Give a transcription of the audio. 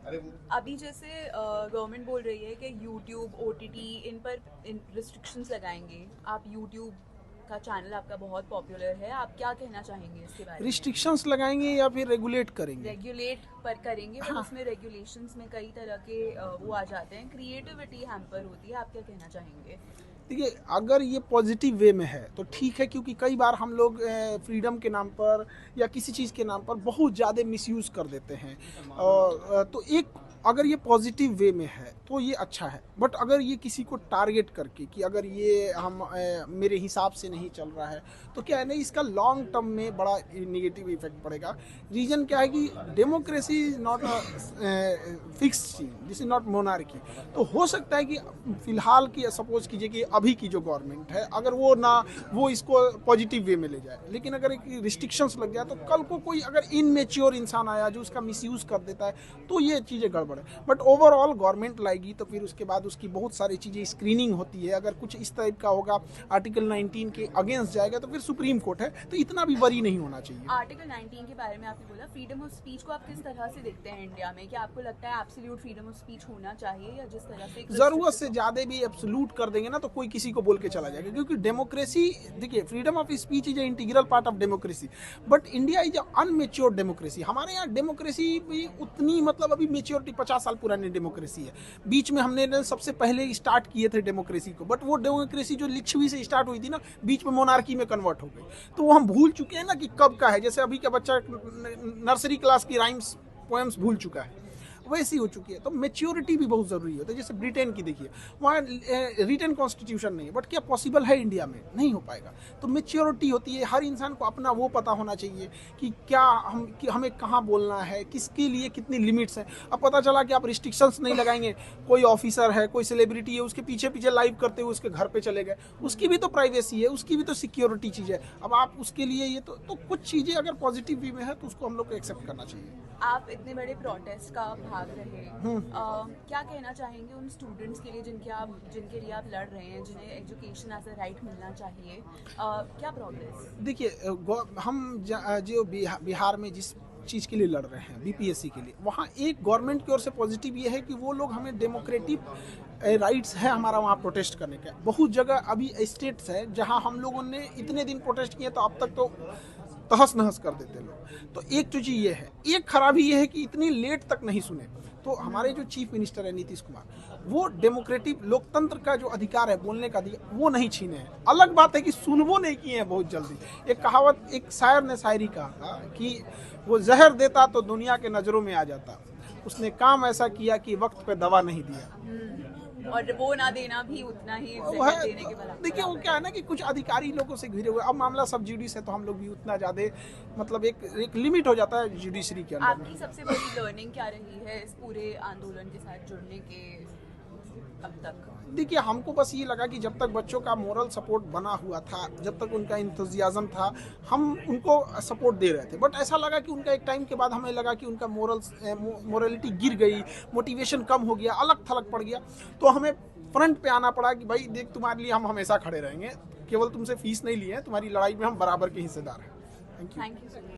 अभी जैसे गवर्नमेंट बोल रही है कि यूट्यूब ओटीटी इन पर रिस्ट्रिक्शंस लगाएंगे। आप यूट्यूब का चैनल आपका बहुत पॉपुलर है, आप क्या कहना चाहेंगे इसके बारे में? रिस्ट्रिक्शंस लगाएंगे या फिर रेगुलेट करेंगे? रेगुलेट पर करेंगे, बट हाँ, उसमें रेगुलेशंस में कई तरह के वो आ जाते हैं, क्रिएटिविटी हैम्पर होती है। आप क्या कहना चाहेंगे? देखिए अगर ये पॉजिटिव वे में है तो ठीक है, क्योंकि कई बार हम लोग फ्रीडम के नाम पर या किसी चीज़ के नाम पर बहुत ज़्यादा मिसयूज़ कर देते हैं। और तो एक अगर ये पॉजिटिव वे में है तो ये अच्छा है, बट अगर ये किसी को टारगेट करके कि अगर ये हम मेरे हिसाब से नहीं चल रहा है तो क्या है ना, इसका लॉन्ग टर्म में बड़ा निगेटिव इफेक्ट पड़ेगा। रीज़न क्या है कि democracy is not a fix चीज, दिस इज नॉट मोनार्की। तो हो सकता है कि फिलहाल की सपोज कीजिए कि अभी की जो गवर्नमेंट है अगर वो इसको पॉजिटिव वे में ले जाए, लेकिन अगर एक रिस्ट्रिक्शंस लग जाए तो कल को कोई अगर इनमेच्योर इंसान आया जो उसका मिसयूज कर देता है तो ये चीज़ें गड़बड़ है। बट ओवरऑल गवर्नमेंट लाएगी तो फिर उसके बाद उसकी बहुत सारी चीज़ें स्क्रीनिंग होती है। अगर कुछ इस टाइप का होगा, आर्टिकल 19 के अगेंस्ट जाएगा तो फिर सुप्रीम कोर्ट है, तो इतना भी वरी नहीं होना चाहिए। आर्टिकल 19 के बारे में आपने बोला, फ्रीडम ऑफ स्पीच को आप किस तरह से देखते हैं इंडिया में? क्या आपको लगता है एब्सोल्यूट फ्रीडम ऑफ स्पीच होना चाहिए, या जिस तरह से ज़रूरत से ज़्यादा भी एब्सोल्यूट कर देंगे ना तो कोई किसी को बोल के चला जाएगा, क्योंकि डेमोक्रेसी, देखिए freedom of speech is a integral part of democracy, but India is immature democracy. हमारे यहाँ डेमोक्रेसी भी उतनी मतलब अभी मेच्योरिटी 50 साल पुरानी डेमोक्रेसी है। बीच में हमने सबसे पहले स्टार्ट किए थे डेमोक्रेसी को, बट वो डेमोक्रेसी जो लिच्छवी से स्टार्ट हुई थी ना, बीच में मोनार्की में कन्वर्ट हो गई। तो वो हम भूल चुके हैं ना कि कब का है। जैसे अभी का बच्चा नर्सरी क्लास की राइम्स पोएम्स भूल चुका है, वैसी हो चुकी है। तो मेच्योरिटी भी बहुत ज़रूरी होता है। जैसे ब्रिटेन की देखिए, वहाँ रिटन कॉन्स्टिट्यूशन नहीं है, बट क्या पॉसिबल है इंडिया में? नहीं हो पाएगा। तो मेच्योरिटी होती है, हर इंसान को अपना वो पता होना चाहिए कि क्या कि हमें कहाँ बोलना है, किसके लिए कितनी लिमिट्स हैं। अब पता चला कि आप रिस्ट्रिक्शंस नहीं लगाएंगे, कोई ऑफिसर है, कोई सेलिब्रिटी है, उसके पीछे पीछे लाइव करते हुए उसके घर पे चले गए, उसकी भी तो प्राइवेसी है, उसकी भी तो सिक्योरिटी चीज़ है। अब आप उसके लिए ये तो कुछ चीज़ें अगर पॉजिटिव वे में है तो उसको हम लोग को एक्सेप्ट करना चाहिए। आप इतने बड़े प्रोटेस्ट का भाग रहे, क्या कहना चाहेंगे उन स्टूडेंट्स के लिए जिनके लिए आप लड़ रहे हैं, जिन्हें एजुकेशन एज अ राइट मिलना चाहिए? क्या प्रोग्रेस? देखिए हम जो बिहार में जिस चीज़ के लिए लड़ रहे हैं, बीपीएससी के लिए, वहाँ एक गवर्नमेंट की ओर से पॉजिटिव ये है कि वो लोग हमें डेमोक्रेटिक राइट्स है हमारा वहाँ प्रोटेस्ट करने का। बहुत जगह अभी स्टेट्स है जहाँ हम लोगों ने इतने दिन प्रोटेस्ट किए तो अब तक तो तहस नहस कर देते लोग। तो एक तो चीज़ ये है, एक खराबी ये है कि इतनी लेट तक नहीं सुने। तो हमारे जो चीफ मिनिस्टर है नीतीश कुमार, वो डेमोक्रेटिक लोकतंत्र का जो अधिकार है, बोलने का अधिकार, वो नहीं छीने हैं। अलग बात है कि सुनवो नहीं किए हैं बहुत जल्दी। एक कहावत, एक शायर ने शायरी कहा था कि वो जहर देता तो दुनिया के नज़रों में आ जाता, उसने काम ऐसा किया कि वक्त पे दवा नहीं दिया। और वो ना देना भी उतना ही वो जहर है, देने के बराबर। देखिए वो क्या है ना कि कुछ अधिकारी लोगों से घिरे हुए। अब मामला सब जुडिस है तो हम लोग भी उतना ज़्यादा मतलब एक लिमिट हो जाता है जुडिशरी के अंदर। आपकी सबसे बड़ी लर्निंग क्या रही है इस पूरे आंदोलन के साथ जुड़ने के अब तक? देखिए हमको बस ये लगा कि जब तक बच्चों का मोरल सपोर्ट बना हुआ था, जब तक उनका इंथुजियाज्म था, हम उनको सपोर्ट दे रहे थे। बट ऐसा लगा कि उनका एक टाइम के बाद हमें लगा कि उनका मोरलिटी गिर गई, मोटिवेशन कम हो गया, अलग थलग पड़ गया। तो हमें फ्रंट पे आना पड़ा कि भाई देख, तुम्हारे लिए हम हमेशा खड़े रहेंगे, केवल तुमसे फीस नहीं लिए हैं, तुम्हारी लड़ाई में हम बराबर के हिस्सेदार हैं। Thank you. Thank you so much.